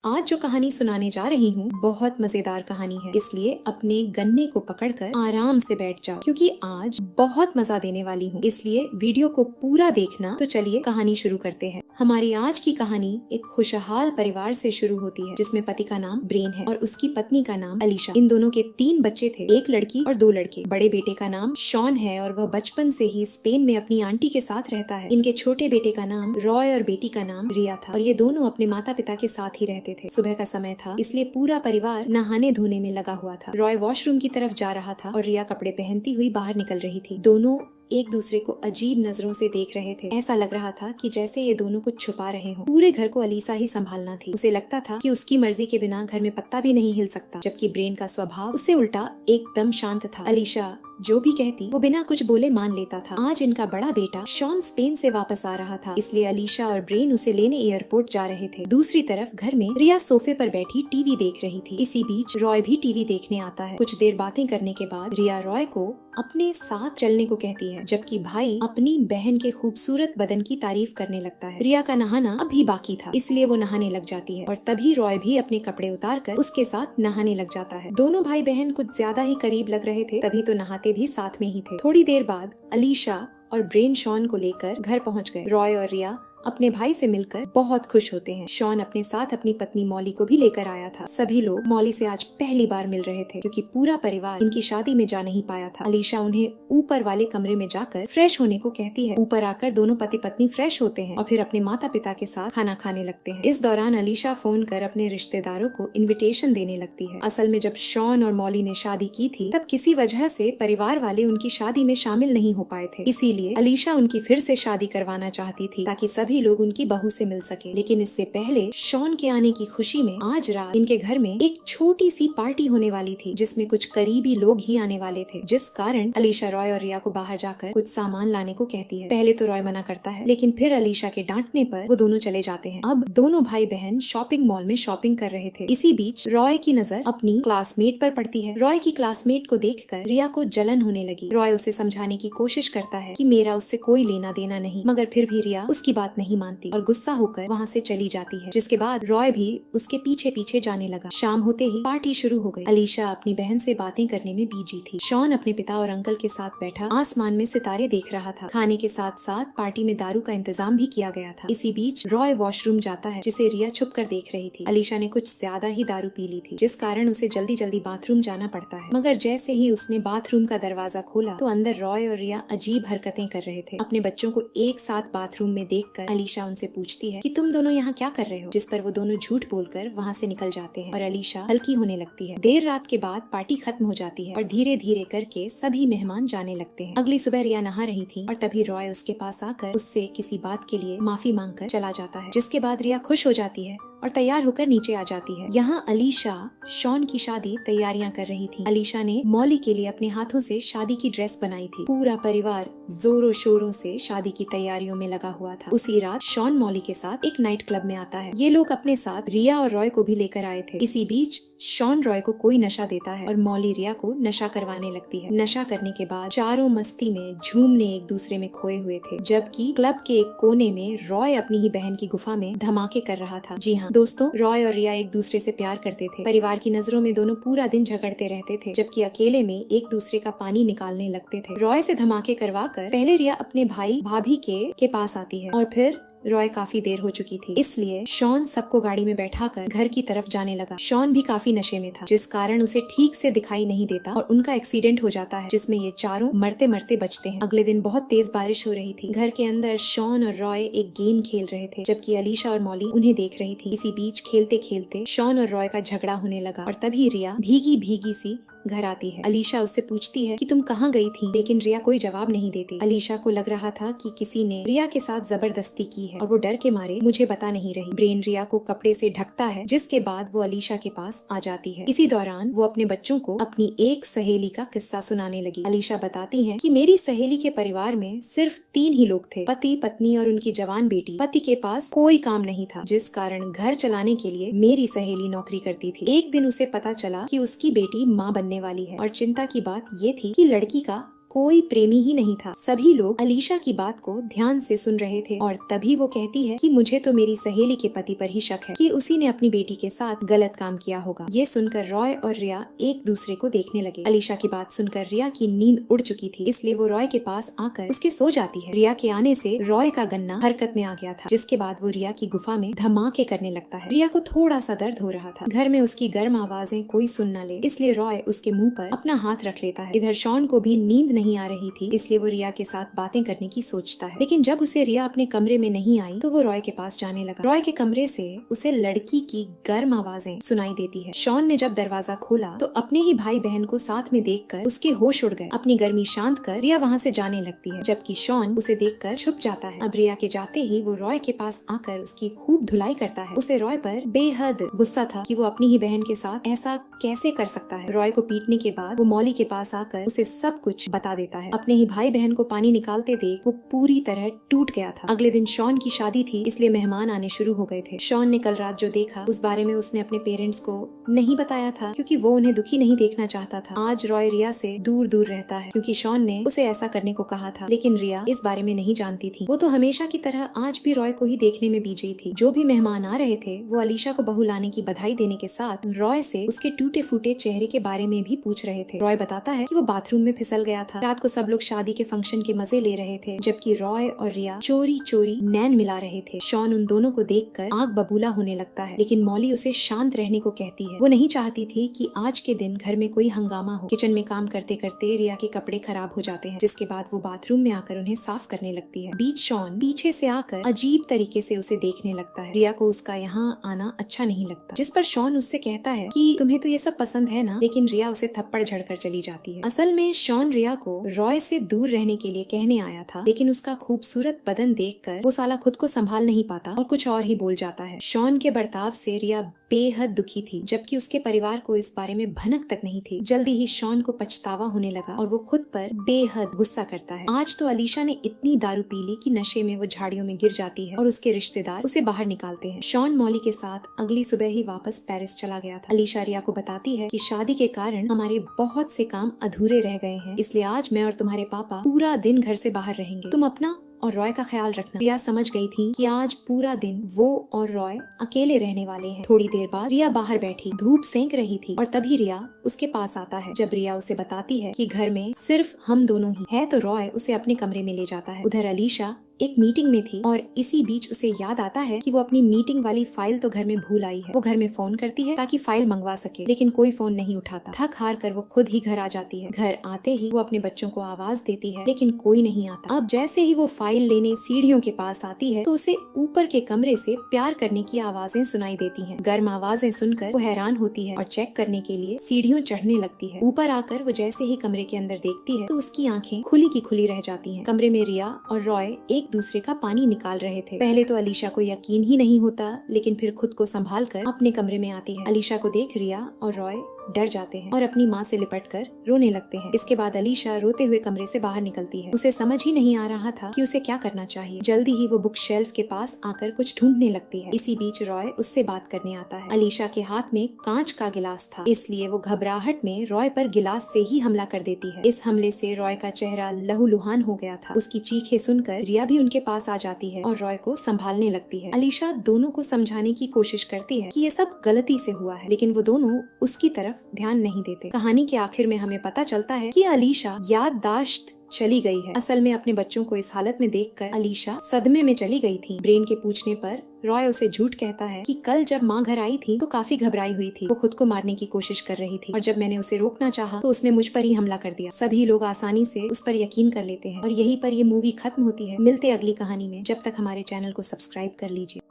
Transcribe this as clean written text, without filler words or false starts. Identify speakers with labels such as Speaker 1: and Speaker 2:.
Speaker 1: आज जो कहानी सुनाने जा रही हूँ बहुत मजेदार कहानी है, इसलिए अपने गन्ने को पकड़कर आराम से बैठ जाओ क्योंकि आज बहुत मजा देने वाली हूँ। इसलिए वीडियो को पूरा देखना। तो चलिए कहानी शुरू करते हैं। हमारी आज की कहानी एक खुशहाल परिवार से शुरू होती है जिसमें पति का नाम ब्रेन है और उसकी पत्नी का नाम अलीशा। इन दोनों के 3 बच्चे थे, 1 लड़की और 2 लड़के। बड़े बेटे का नाम शॉन है और वह बचपन से ही स्पेन में अपनी आंटी के साथ रहता है। इनके छोटे बेटे का नाम रॉय और बेटी का नाम रिया था और ये दोनों अपने माता पिता के साथ ही रहते थे। सुबह का समय था, इसलिए पूरा परिवार नहाने धोने में लगा हुआ था। रॉय वॉशरूम की तरफ जा रहा था और रिया कपड़े पहनती हुई बाहर निकल रही थी। दोनों एक दूसरे को अजीब नजरों से देख रहे थे। ऐसा लग रहा था कि जैसे ये दोनों कुछ छुपा रहे हों। पूरे घर को अलीशा ही संभालना थी। उसे लगता था कि उसकी मर्जी के बिना घर में पत्ता भी नहीं हिल सकता, जबकि ब्रेन का स्वभाव उससे उल्टा एकदम शांत था। अलीशा जो भी कहती वो बिना कुछ बोले मान लेता था। आज इनका बड़ा बेटा शॉन स्पेन से वापस आ रहा था, इसलिए अलीशा और ब्रेन उसे लेने एयरपोर्ट जा रहे थे। दूसरी तरफ घर में रिया सोफे पर बैठी टीवी देख रही थी। इसी बीच रॉय भी टीवी देखने आता है। कुछ देर बातें करने के बाद रिया रॉय को अपने साथ चलने को कहती है, जबकि भाई अपनी बहन के खूबसूरत बदन की तारीफ करने लगता है। रिया का नहाना अभी बाकी था, इसलिए वो नहाने लग जाती है और तभी रॉय भी अपने कपड़े उतार कर उसके साथ नहाने लग जाता है। दोनों भाई बहन कुछ ज्यादा ही करीब लग रहे थे, तभी तो नहाते भी साथ में ही थे। थोड़ी देर बाद अलीशा और ब्रेन शॉन को लेकर घर पहुंच गए। रॉय और रिया अपने भाई से मिलकर बहुत खुश होते हैं। शॉन अपने साथ अपनी पत्नी मॉली को भी लेकर आया था। सभी लोग मॉली से आज पहली बार मिल रहे थे क्योंकि पूरा परिवार इनकी शादी में जा नहीं पाया था। अलीशा उन्हें ऊपर वाले कमरे में जाकर फ्रेश होने को कहती है। ऊपर आकर दोनों पति पत्नी फ्रेश होते हैं और फिर अपने माता पिता के साथ खाना खाने लगते हैं। इस दौरान अलीशा फोन कर अपने रिश्तेदारों को इन्विटेशन देने लगती है। असल में जब शॉन और मॉली ने शादी की थी तब किसी वजह से परिवार वाले उनकी शादी में शामिल नहीं हो पाए थे, इसीलिए अलीशा उनकी फिर से शादी करवाना चाहती थी ताकि सभी लोग उनकी बहू से मिल सके। लेकिन इससे पहले शॉन के आने की खुशी में आज रात इनके घर में एक छोटी सी पार्टी होने वाली थी जिसमें कुछ करीबी लोग ही आने वाले थे, जिस कारण अलीशा रॉय और रिया को बाहर जाकर कुछ सामान लाने को कहती है। पहले तो रॉय मना करता है, लेकिन फिर अलीशा के डांटने पर वो दोनों चले जाते हैं। अब दोनों भाई बहन शॉपिंग मॉल में शॉपिंग कर रहे थे। इसी बीच रॉय की नजर अपनी क्लासमेट पर पड़ती है। रॉय की क्लासमेट को देखकर रिया को जलन होने लगी। रॉय उसे समझाने की कोशिश करता है कि मेरा उससे कोई लेना देना नहीं, मगर फिर भी रिया उसकी बात नहीं मानती और गुस्सा होकर वहाँ से चली जाती है, जिसके बाद रॉय भी उसके पीछे पीछे जाने लगा। शाम होते ही पार्टी शुरू हो गई। अलीशा अपनी बहन से बातें करने में बिजी थी। शॉन अपने पिता और अंकल के साथ बैठा आसमान में सितारे देख रहा था। खाने के साथ साथ पार्टी में दारू का इंतजाम भी किया गया था। इसी बीच रॉय वॉशरूम जाता है, जिसे रिया छुप कर देख रही थी। अलीशा ने कुछ ज्यादा ही दारू पी ली थी, जिस कारण उसे जल्दी जल्दी बाथरूम जाना पड़ता है। मगर जैसे ही उसने बाथरूम का दरवाजा खोला तो अंदर रॉय और रिया अजीब हरकतें कर रहे थे। अपने बच्चों को एक साथ बाथरूम में देखकर अलीशा उनसे पूछती है कि तुम दोनों यहाँ क्या कर रहे हो, जिस पर वो दोनों झूठ बोलकर वहाँ से निकल जाते हैं और अलीशा हल्की होने लगती है। देर रात के बाद पार्टी खत्म हो जाती है और धीरे धीरे करके सभी मेहमान जाने लगते हैं। अगली सुबह रिया नहा रही थी और तभी रॉय उसके पास आकर उससे किसी बात के लिए माफी मांगकर चला जाता है, जिसके बाद रिया खुश हो जाती है और तैयार होकर नीचे आ जाती है। यहाँ अलीशा शॉन की शादी तैयारियां कर रही थी। अलीशा ने मॉली के लिए अपने हाथों से शादी की ड्रेस बनाई थी। पूरा परिवार जोरों शोरों से शादी की तैयारियों में लगा हुआ था। उसी रात शॉन मॉली के साथ एक नाइट क्लब में आता है। ये लोग अपने साथ रिया और रॉय को भी लेकर आए थे। इसी बीच शॉन रॉय को कोई नशा देता है और मॉली रिया को नशा करवाने लगती है। नशा करने के बाद चारों मस्ती में झूमने एक दूसरे में खोए हुए थे, जबकि क्लब के एक कोने में रॉय अपनी ही बहन की गुफा में धमाके कर रहा था। जी हाँ दोस्तों, रॉय और रिया एक दूसरे से प्यार करते थे। परिवार की नजरों में दोनों पूरा दिन झगड़ते रहते थे, जबकि अकेले में एक दूसरे का पानी निकालने लगते थे। रॉय से धमाके करवाकर पहले रिया अपने भाई भाभी के पास आती है और फिर रॉय काफी देर हो चुकी थी, इसलिए शॉन सबको गाड़ी में बैठाकर घर की तरफ जाने लगा। शॉन भी काफी नशे में था, जिस कारण उसे ठीक से दिखाई नहीं देता और उनका एक्सीडेंट हो जाता है, जिसमें ये चारों मरते मरते बचते हैं। अगले दिन बहुत तेज बारिश हो रही थी। घर के अंदर शॉन और रॉय एक गेम खेल रहे थे, जबकि अलीशा और मॉली उन्हें देख रही थी। इसी बीच खेलते खेलते शॉन और रॉय का झगड़ा होने लगा और तभी रिया भीगी भीगी सी घर आती है। अलीशा उससे पूछती है कि तुम कहाँ गई थी, लेकिन रिया कोई जवाब नहीं देती। अलीशा को लग रहा था कि किसी ने रिया के साथ जबरदस्ती की है और वो डर के मारे मुझे बता नहीं रही। ब्रेन रिया को कपड़े से ढकता है, जिसके बाद वो अलीशा के पास आ जाती है। इसी दौरान वो अपने बच्चों को अपनी एक सहेली का किस्सा सुनाने लगी। अलीशा बताती है कि मेरी सहेली के परिवार में सिर्फ 3 ही लोग थे, पति पत्नी और उनकी जवान बेटी। पति के पास कोई काम नहीं था, जिस कारण घर चलाने के लिए मेरी सहेली नौकरी करती थी। एक दिन उसे पता चला कि उसकी बेटी माँ बनने वाली है और चिंता की बात ये थी कि लड़की का कोई प्रेमी ही नहीं था। सभी लोग अलीशा की बात को ध्यान से सुन रहे थे और तभी वो कहती है कि मुझे तो मेरी सहेली के पति पर ही शक है कि उसी ने अपनी बेटी के साथ गलत काम किया होगा। ये सुनकर रॉय और रिया एक दूसरे को देखने लगे। अलीशा की बात सुनकर रिया की नींद उड़ चुकी थी, इसलिए वो रॉय के पास आकर उसके सो जाती है। रिया के आने से रॉय का गन्ना हरकत में आ गया था, जिसके बाद वो रिया की गुफा में धमाके करने लगता है। रिया को थोड़ा सा दर्द हो रहा था। घर में उसकी गर्म आवाजें कोई सुन न ले, इसलिए रॉय उसके मुंह पर अपना हाथ रख लेता है। इधर शॉन को भी नींद नहीं आ रही थी, इसलिए वो रिया के साथ बातें करने की सोचता है। लेकिन जब उसे रिया अपने कमरे में नहीं आई तो वो रॉय के पास जाने लगा। रॉय के कमरे से उसे लड़की की गर्म आवाजें सुनाई देती है। शॉन ने जब दरवाजा खोला तो अपने ही भाई बहन को साथ में देखकर उसके होश उड़ गए। अपनी गर्मी शांत कर रिया वहाँ से जाने लगती है, जबकि शॉन उसे देखकर छुप जाता है। अब रिया के जाते ही वो रॉय के पास आकर उसकी खूब धुलाई करता है। उसे रॉय पर बेहद गुस्सा था कि वो अपनी ही बहन के साथ ऐसा कैसे कर सकता है। रॉय को पीटने के बाद वो मॉली के पास आकर उसे सब कुछ बता देता है। अपने ही भाई बहन को पानी निकालते देख वो पूरी तरह टूट गया था। अगले दिन शॉन की शादी थी, इसलिए मेहमान आने शुरू हो गए थे। शॉन ने कल रात जो देखा उस बारे में उसने अपने पेरेंट्स को नहीं बताया था, क्योंकि वो उन्हें दुखी नहीं देखना चाहता था। आज रॉय रिया से दूर दूर रहता है, क्योंकि शॉन ने उसे ऐसा करने को कहा था, लेकिन रिया इस बारे में नहीं जानती थी। वो तो हमेशा की तरह आज भी रॉय को ही देखने में बिजी थी। जो भी मेहमान आ रहे थे वो अलीशा को बहू लाने की बधाई देने के साथ रॉय से उसके टूटे फूटे चेहरे के बारे में भी पूछ रहे थे। रॉय बताता है कि वो बाथरूम में फिसल गया था। रात को सब लोग शादी के फंक्शन के मजे ले रहे थे, जबकि रॉय और रिया चोरी चोरी नैन मिला रहे थे। शॉन उन दोनों को देखकर आग बबूला होने लगता है, लेकिन मॉली उसे शांत रहने को कहती है। वो नहीं चाहती थी कि आज के दिन घर में कोई हंगामा हो। किचन में काम करते करते रिया के कपड़े खराब हो जाते हैं, जिसके बाद वो बाथरूम में आकर उन्हें साफ करने लगती है। बीच शॉन पीछे से आकर अजीब तरीके से उसे देखने लगता है। रिया को उसका यहाँ आना अच्छा नहीं लगता, जिस पर शॉन उससे कहता है कि तुम्हें तो ये सब पसंद है ना, लेकिन रिया उसे थप्पड़ झड़कर चली जाती है। असल में शॉन रिया को रॉय से दूर रहने के लिए कहने आया था, लेकिन उसका खूबसूरत बदन देखकर वो साला खुद को संभाल नहीं पाता और कुछ और ही बोल जाता है। शॉन के बर्ताव से रिया बेहद दुखी थी, जबकि उसके परिवार को इस बारे में भनक तक नहीं थी। जल्दी ही शॉन को पछतावा होने लगा और वो खुद पर बेहद गुस्सा करता है। आज तो अलीशा ने इतनी दारू पी ली कि नशे में वो झाड़ियों में गिर जाती है और उसके रिश्तेदार उसे बाहर निकालते हैं। शॉन मॉली के साथ अगली सुबह ही वापस पेरिस चला गया था। अलीशा रिया को बताती है कि शादी के कारण हमारे बहुत से काम अधूरे रह गए हैं, इसलिए आज मैं और तुम्हारे पापा पूरा दिन घर से बाहर रहेंगे। तुम अपना और रॉय का ख्याल रखना। रिया समझ गई थी कि आज पूरा दिन वो और रॉय अकेले रहने वाले हैं। थोड़ी देर बाद रिया बाहर बैठी धूप सेंक रही थी और तभी रिया उसके पास आता है। जब रिया उसे बताती है कि घर में सिर्फ हम दोनों ही है, तो रॉय उसे अपने कमरे में ले जाता है। उधर अलीशा एक मीटिंग में थी और इसी बीच उसे याद आता है कि वो अपनी मीटिंग वाली फाइल तो घर में भूल आई है। वो घर में फोन करती है ताकि फाइल मंगवा सके, लेकिन कोई फोन नहीं उठाता। थक हार कर वो खुद ही घर आ जाती है। घर आते ही वो अपने बच्चों को आवाज देती है, लेकिन कोई नहीं आता। अब जैसे ही वो फाइल लेने सीढ़ियों के पास आती है तो उसे ऊपर के कमरे से प्यार करने की आवाजें सुनाई देती हैं। गर्म आवाजें सुनकर वो हैरान होती है और चेक करने के लिए सीढ़ियों चढ़ने लगती है। ऊपर आकर वो जैसे ही कमरे के अंदर देखती है तो उसकी आंखें खुली की खुली रह जाती हैं। कमरे में रिया और रॉय एक दूसरे का पानी निकाल रहे थे। पहले तो अलीशा को यकीन ही नहीं होता, लेकिन फिर खुद को संभाल कर अपने कमरे में आती है। अलीशा को देख रिया और रॉय डर जाते हैं और अपनी माँ से लिपटकर रोने लगते हैं। इसके बाद अलीशा रोते हुए कमरे से बाहर निकलती है। उसे समझ ही नहीं आ रहा था कि उसे क्या करना चाहिए। जल्दी ही वो बुक शेल्फ के पास आकर कुछ ढूंढने लगती है। इसी बीच रॉय उससे बात करने आता है। अलीशा के हाथ में कांच का गिलास था, इसलिए वो घबराहट में रॉय पर गिलास से ही हमला कर देती है। इस हमले से रॉय का चेहरा लहूलुहान हो गया था। उसकी चीखें सुनकर रिया भी उनके पास आ जाती है और रॉय को संभालने लगती है। अलीशा दोनों को समझाने की कोशिश करती है कि ये सब गलती से हुआ है, लेकिन वो दोनों उसकी तरफ ध्यान नहीं देते। कहानी के आखिर में हमें पता चलता है कि अलीशा याददाश्त चली गई है। असल में अपने बच्चों को इस हालत में देखकर अलीशा सदमे में चली गई थी। ब्रेन के पूछने पर रॉय उसे झूठ कहता है कि कल जब माँ घर आई थी तो काफी घबराई हुई थी। वो खुद को मारने की कोशिश कर रही थी और जब मैंने उसे रोकना चाहा तो उसने मुझ पर ही हमला कर दिया। सभी लोग आसानी से उस पर यकीन कर लेते हैं और यहीं पर ये मूवी खत्म होती है। मिलते अगली कहानी में, जब तक हमारे चैनल को सब्सक्राइब कर लीजिए।